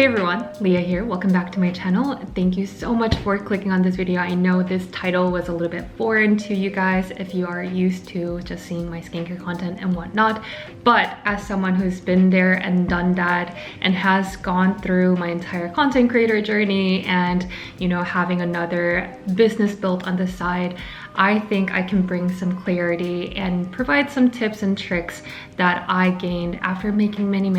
Hey everyone, Leah here. Welcome back to my channel. Thank you so much for clicking on this video. I know this title was a little bit foreign to you guys if you are used to just seeing my skincare content and whatnot, but as someone who's been there and done that and has gone through my entire content creator journey and, you know, having another business built on the side, I think I can bring some clarity and provide some tips and tricks that I gained after making many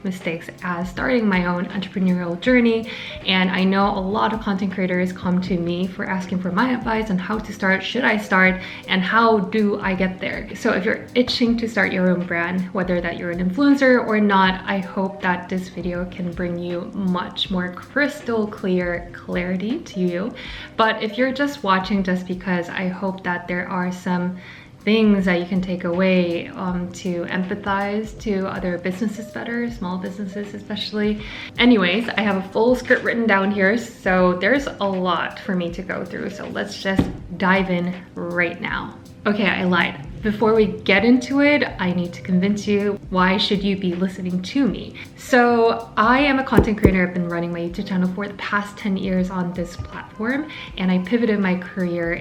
mistakes as starting my own entrepreneurial journey. And I know a lot of content creators come to me for asking for my advice on how to start, should I start, and how do I get there. So if you're itching to start your own brand, whether that you're an influencer or not, I hope that this video can bring you much more crystal clear clarity to you. But if you're just watching just because, I hope that there are some things that you can take away to empathize to other businesses better, small businesses especially. Anyways, I have a full script written down here, so there's a lot for me to go through. So let's just dive in right now. Okay, I lied. Before we get into it, I need to convince you, why should you be listening to me? So I am a content creator. I've been running my YouTube channel for the past 10 years on this platform, and I pivoted my career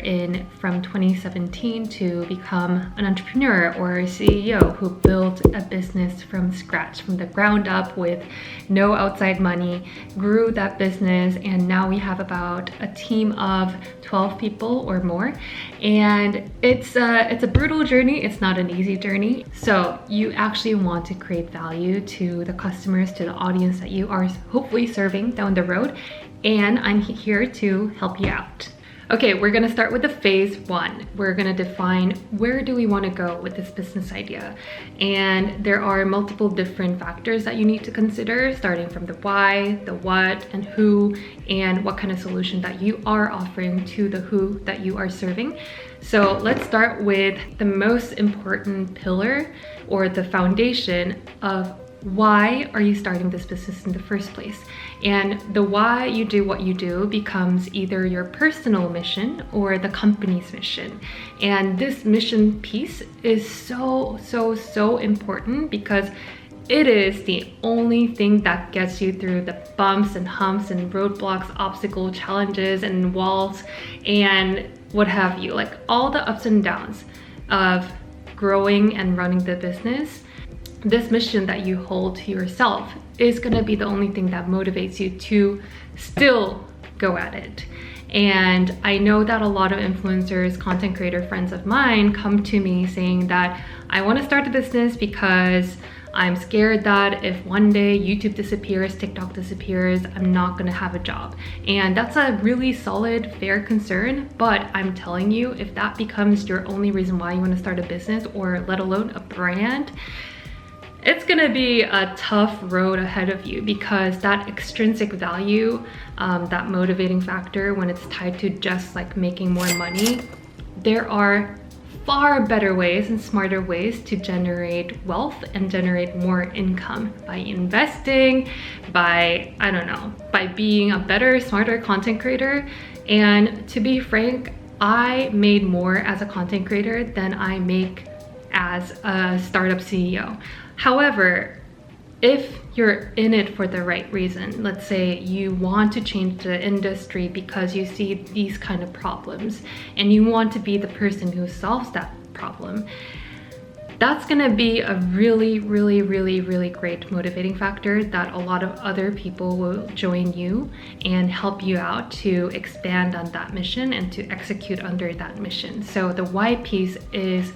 from 2017 to become an entrepreneur or a CEO who built a business from scratch, from the ground up with no outside money, grew that business, and now we have about a team of 12 people or more. And it's a brutal journey. It's not an easy journey. So you actually want to create value to the customers, to the audience that you are hopefully serving down the road. And I'm here to help you out. Okay, we're gonna start with the phase one. We're gonna define where do we wanna go with this business idea. And there are multiple different factors that you need to consider, starting from the why, the what, and who, and what kind of solution that you are offering to the who that you are serving. So let's start with the most important pillar or the foundation of why are you starting this business in the first place? And the why you do what you do becomes either your personal mission or the company's mission. And this mission piece is so important because it is the only thing that gets you through the bumps and humps and roadblocks, obstacle challenges and walls and what have you, like all the ups and downs of growing and running the business. This mission that you hold to yourself is gonna be the only thing that motivates you to still go at it. And I know that a lot of influencers, content creator friends of mine come to me saying that I wanna start a business because I'm scared that if one day YouTube disappears, TikTok disappears, I'm not gonna have a job. And that's a really solid, fair concern, but I'm telling you, if that becomes your only reason why you wanna start a business or let alone a brand, it's gonna be a tough road ahead of you because that extrinsic value, that motivating factor when it's tied to just like making more money, there are far better ways and smarter ways to generate wealth and generate more income by investing, by, I don't know, by being a better, smarter content creator. And to be frank, I made more as a content creator than I make as a startup CEO. However, if you're in it for the right reason, let's say you want to change the industry because you see these kind of problems and you want to be the person who solves that problem, that's gonna be a really great motivating factor that a lot of other people will join you and help you out to expand on that mission and to execute under that mission. So the why piece is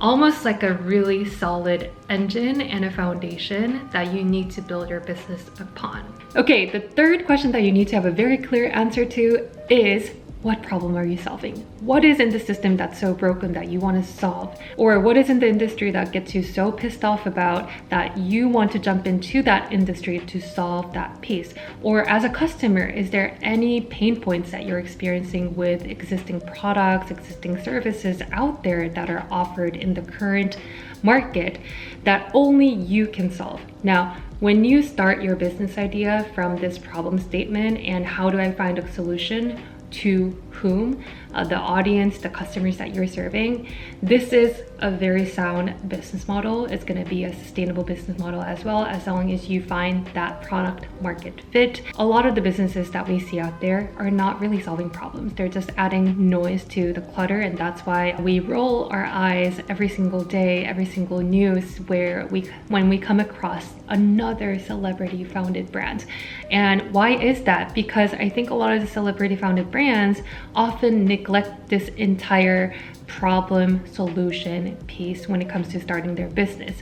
almost like a really solid engine and a foundation that you need to build your business upon. Okay, the third question that you need to have a very clear answer to is, what problem are you solving? What is in the system that's so broken that you want to solve? Or what is in the industry that gets you so pissed off about that you want to jump into that industry to solve that piece? Or as a customer, is there any pain points that you're experiencing with existing products, existing services out there that are offered in the current market that only you can solve? Now, when you start your business idea from this problem statement and how do I find a solution, to whom, the audience, the customers that you're serving, this is a very sound business model. It's going to be a sustainable business model as well, as long as you find that product market fit. A lot of the businesses that we see out there are not really solving problems. They're just adding noise to the clutter, and that's why we roll our eyes every single day, every single news when we come across another celebrity founded brand. And why is that? Because I think a lot of the celebrity founded brands often neglect this entire problem solution piece when it comes to starting their business.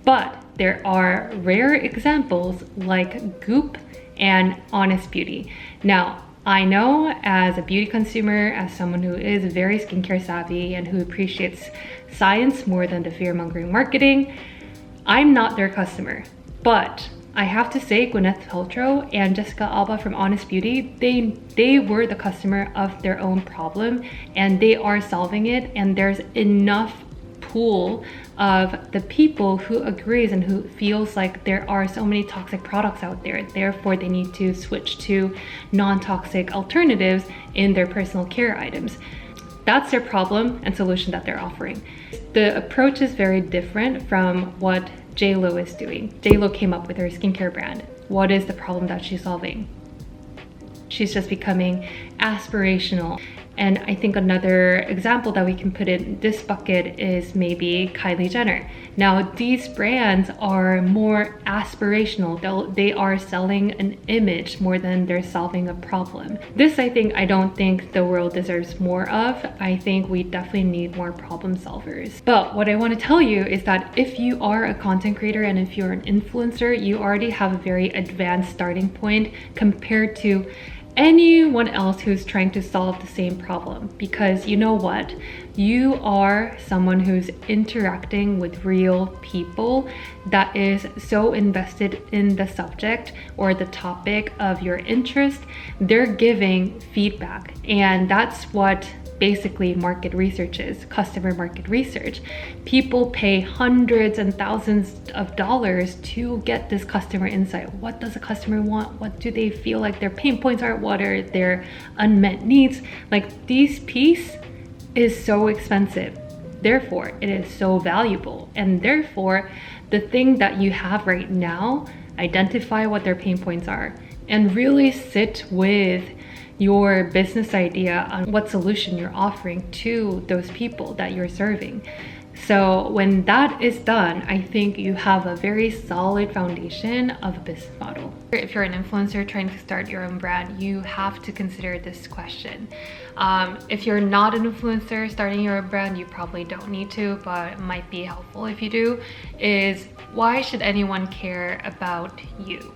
But there are rare examples like Goop and Honest Beauty. Now, I know as a beauty consumer, as someone who is very skincare savvy and who appreciates science more than the fear-mongering marketing, I'm not their customer. But I have to say, Gwyneth Paltrow and Jessica Alba from Honest Beauty, they were the customer of their own problem, and they are solving it, and there's enough pool of the people who agrees and who feels like there are so many toxic products out there, therefore they need to switch to non-toxic alternatives in their personal care items. That's their problem and solution that they're offering. The approach is very different from what J.Lo is doing. J.Lo came up with her skincare brand. What is the problem that she's solving? She's just becoming aspirational. And I think another example that we can put in this bucket is maybe Kylie Jenner. Now, these brands are more aspirational. They are selling an image more than they're solving a problem. This, I don't think the world deserves more of. I think we definitely need more problem solvers. But what I want to tell you is that if you are a content creator and if you're an influencer, you already have a very advanced starting point compared to anyone else who's trying to solve the same problem. Because you know what? You are someone who's interacting with real people that is so invested in the subject or the topic of your interest. They're giving feedback, and that's what basically market research is, customer market research. People pay hundreds and thousands of dollars to get this customer insight. What does a customer want? What do they feel like their pain points are? What are their unmet needs? Like, this piece is so expensive. Therefore, it is so valuable. And therefore, the thing that you have right now, identify what their pain points are and really sit with your business idea on what solution you're offering to those people that you're serving. So when that is done, I think you have a very solid foundation of a business model. If you're an influencer trying to start your own brand, you have to consider this question. If you're not an influencer starting your own brand, you probably don't need to, but it might be helpful if you do, is why should anyone care about you?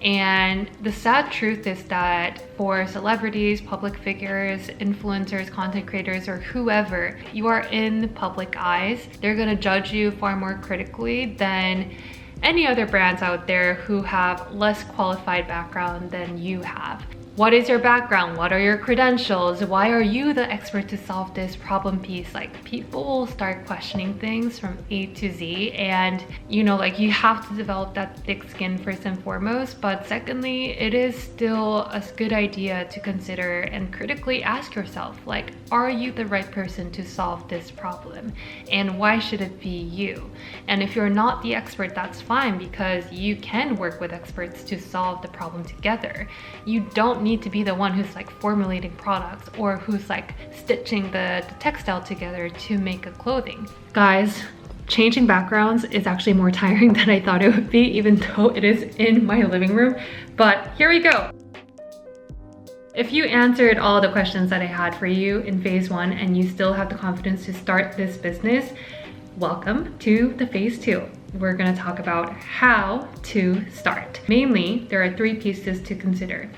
And the sad truth is that for celebrities, public figures, influencers, content creators, or whoever, you are in public eyes. They're gonna judge you far more critically than any other brands out there who have less qualified background than you have. What is your background? What are your credentials? Why are you the expert to solve this problem piece? Like, people will start questioning things from A to Z, and you have to develop that thick skin first and foremost. But secondly, it is still a good idea to consider and critically ask yourself, like, are you the right person to solve this problem? And why should it be you? And if you're not the expert, that's fine, because you can work with experts to solve the problem together. You don't need to be the one who's like formulating products or who's like stitching the textile together to make a clothing. Guys, changing backgrounds is actually more tiring than I thought it would be, even though it is in my living room. But here we go. If you answered all the questions that I had for you in phase 1 and you still have the confidence to start this business, welcome to the phase 2. We're gonna talk about how to start. Mainly, there are 3 pieces to consider: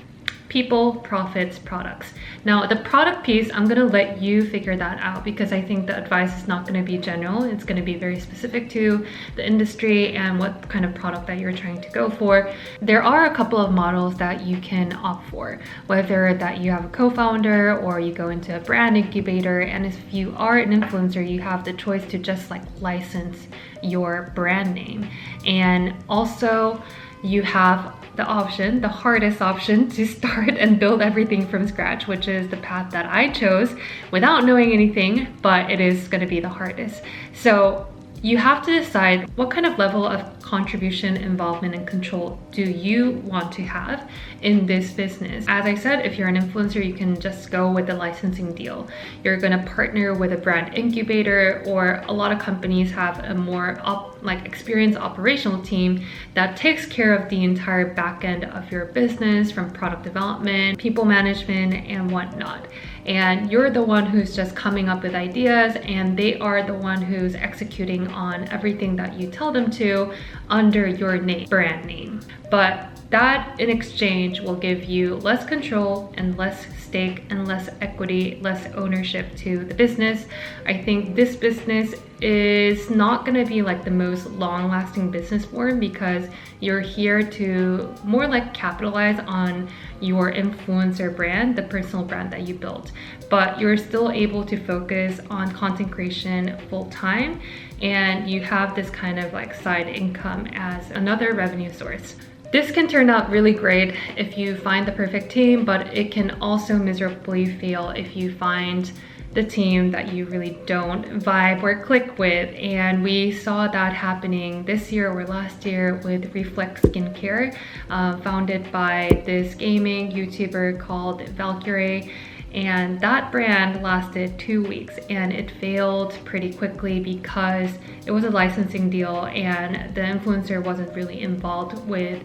people, profits, products. Now, the product piece, I'm gonna let you figure that out, because I think the advice is not gonna be general. It's gonna be very specific to the industry and what kind of product that you're trying to go for. There are a couple of models that you can opt for, whether that you have a co-founder or you go into a brand incubator. And if you are an influencer, you have the choice to just like license your brand name. And also you have the option, the hardest option, to start and build everything from scratch, which is the path that I chose without knowing anything, but it is going to be the hardest. So you have to decide what kind of level of contribution, involvement, and control do you want to have in this business. As I said, if you're an influencer, you can just go with the licensing deal. You're gonna partner with a brand incubator, or a lot of companies have a more experienced operational team that takes care of the entire back end of your business, from product development, people management, and whatnot. And you're the one who's just coming up with ideas, and they are the one who's executing on everything that you tell them to under your brand name. But that in exchange will give you less control and less stake and less equity, less ownership to the business. I think this business is not going to be like the most long-lasting business form, because you're here to more like capitalize on your influencer brand, the personal brand that you built, but you're still able to focus on content creation full time, and you have this kind of like side income as another revenue source. This can turn out really great if you find the perfect team, but it can also miserably fail if you find the team that you really don't vibe or click with. And we saw that happening this year or last year with Reflect Skincare, founded by this gaming YouTuber called Valkyrie. And that brand lasted 2 weeks and it failed pretty quickly because it was a licensing deal and the influencer wasn't really involved with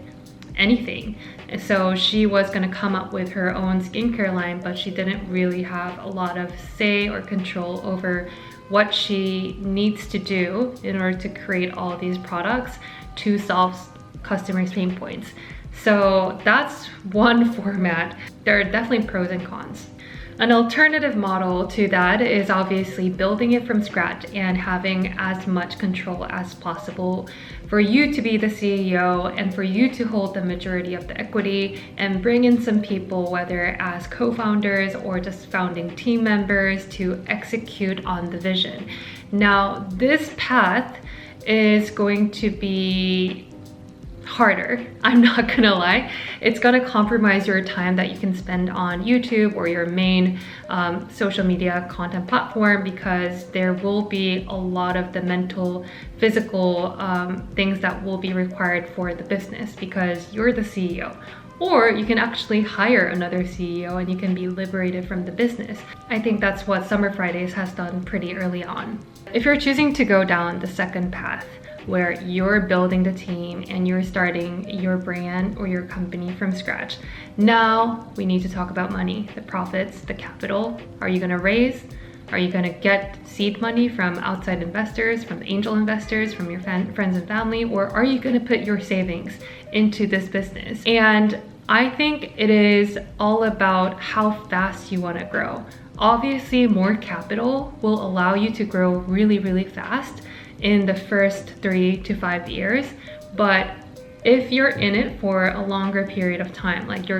anything. So she was going to come up with her own skincare line, but she didn't really have a lot of say or control over what she needs to do in order to create all these products to solve customers' pain points. So that's one format. There are definitely pros and cons. An alternative model to that is obviously building it from scratch and having as much control as possible, for you to be the CEO and for you to hold the majority of the equity and bring in some people, whether as co-founders or just founding team members, to execute on the vision. Now, this path is going to be harder, I'm not gonna lie. It's gonna compromise your time that you can spend on YouTube or your main social media content platform, because there will be a lot of the mental, physical things that will be required for the business because you're the CEO. Or you can actually hire another CEO and you can be liberated from the business. I think that's what Summer Fridays has done pretty early on. If you're choosing to go down the second path, where you're building the team and you're starting your brand or your company from scratch, now we need to talk about money, the profits, the capital. Are you gonna raise? Are you gonna get seed money from outside investors, from angel investors, from your friends and family, or are you gonna put your savings into this business? And I think it is all about how fast you wanna grow. Obviously, more capital will allow you to grow really, really fast in the first 3 to 5 years. But if you're in it for a longer period of time, like your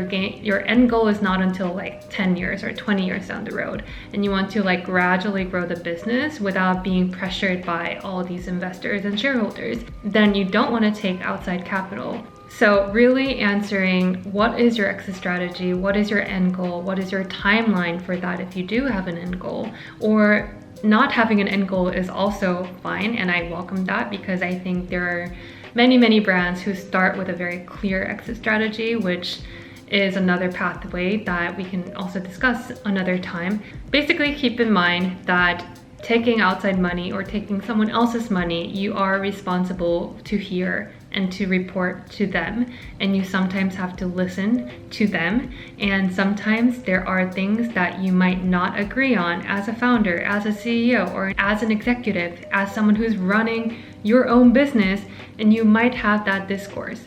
end goal is not until like 10 years or 20 years down the road, and you want to like gradually grow the business without being pressured by all these investors and shareholders, then you don't want to take outside capital. So really answering what is your exit strategy, what is your end goal, what is your timeline for that if you do have an end goal, or not having an end goal is also fine, and I welcome that, because I think there are many brands who start with a very clear exit strategy, which is another pathway that we can also discuss another time. Basically, keep in mind that taking outside money or taking someone else's money, you are responsible to hear and to report to them, and you sometimes have to listen to them, and sometimes there are things that you might not agree on as a founder, as a CEO, or as an executive, as someone who's running your own business, and you might have that discourse.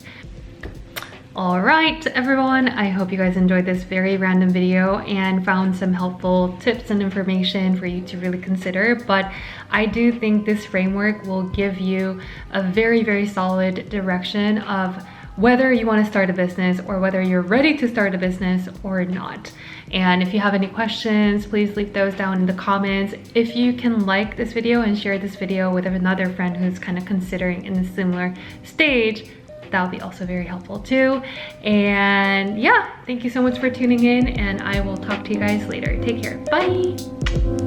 All right, everyone, I hope you guys enjoyed this very random video and found some helpful tips and information for you to really consider. But I do think this framework will give you a very solid direction of whether you want to start a business or whether you're ready to start a business or not. And if you have any questions, please leave those down in the comments. If you can like this video and share this video with another friend who's kind of considering in a similar stage, that would be also very helpful too. And yeah, thank you so much for tuning in, and I will talk to you guys later. Take care. Bye.